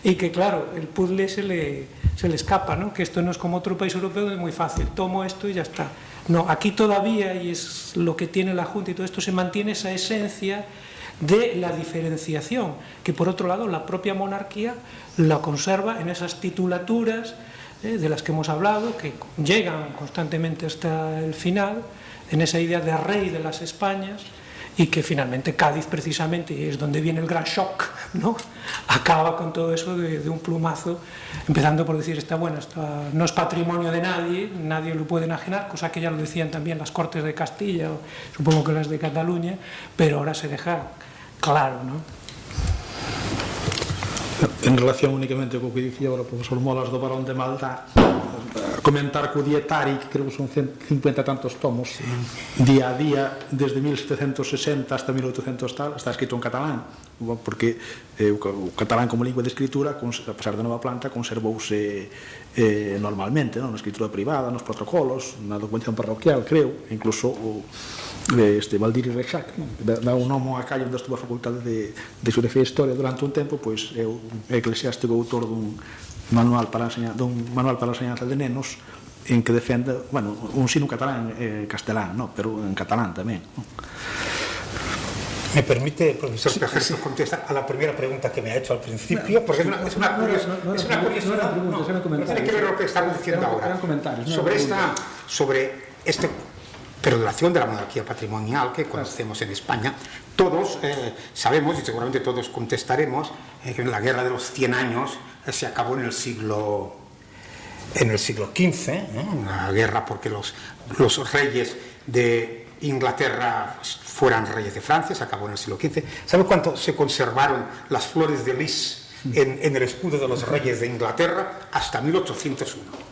y que claro, el puzzle se le escapa, ¿no? Que esto no es como otro país europeo, es muy fácil, tomo esto y ya está. No, aquí todavía, y es lo que tiene la Junta y todo esto, se mantiene esa esencia de la diferenciación, que por otro lado la propia monarquía la conserva en esas titulaturas de las que hemos hablado, que llegan constantemente hasta el final, en esa idea de rey de las Españas, y que finalmente Cádiz precisamente es donde viene el gran shock, ¿no? Acaba con todo eso de un plumazo, empezando por decir esto no es patrimonio de nadie lo puede enajenar, cosa que ya lo decían también las Cortes de Castilla, o supongo que las de Cataluña, pero ahora se deja claro, ¿no? En relación únicamente co que dicía ahora o profesor Molas do Barón de Maldá, comentar que o Dietari, que creo que son 50 e tantos tomos, día a día, desde 1760 hasta 1800 tal, está escrito en catalán, porque o catalán como lingua de escritura, a pesar da nova planta, conservouse normalmente, na escritura privada, nos protocolos, na documentación parroquial, creo, incluso o Valdir e Rexac, dá un nome a calle onde estuvo a facultade de Xeografía e Historia durante un tempo, pois é o eclesiástico autor dun manual para a enseñanza de nenos en que defende, bueno, un sino catalán castelán, ¿no? Pero en catalán tamén, ¿no? ¿Me permite, profesor Tejerzo, contestar a la primera pregunta que me ha hecho al principio? Porque es una curiosidad. No tiene que ver lo que estamos diciendo ahora. Sobre esta perduración de la monarquía patrimonial que conocemos en España. Todos sabemos, y seguramente todos contestaremos, que la guerra de los 100 años se acabó en el siglo XV, ¿no? Una guerra porque los reyes de Inglaterra fueran reyes de Francia, se acabó en el siglo XV. ¿Sabe cuánto se conservaron las flores de lis en el escudo de los reyes de Inglaterra? Hasta 1801.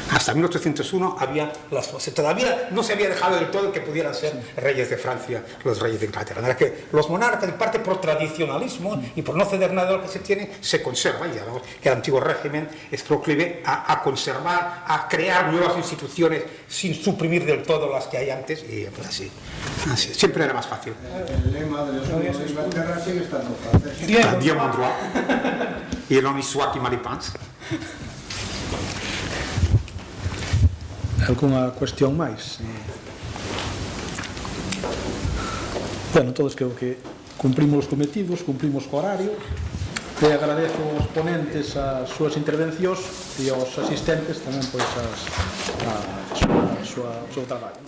Hasta 1801 había las flores. Todavía no se había dejado del todo que pudieran ser reyes de Francia los reyes de Inglaterra. De que los monarcas, en parte por tradicionalismo y por no ceder nada de lo que se tiene, se conservan. Ya vemos que el antiguo régimen es proclive a conservar, a crear nuevas instituciones sin suprimir del todo las que hay antes. Y pues así siempre era más fácil. El lema de los reyes de Inglaterra sigue estando francés. Dieu mon droit y el honi soit qui malipans. Alguna cuestión máis? Bueno, todos creo que cumprimos os cometidos, cumprimos o horario. E agradezo aos ponentes as súas intervencións e aos asistentes tamén pois o seu traballo.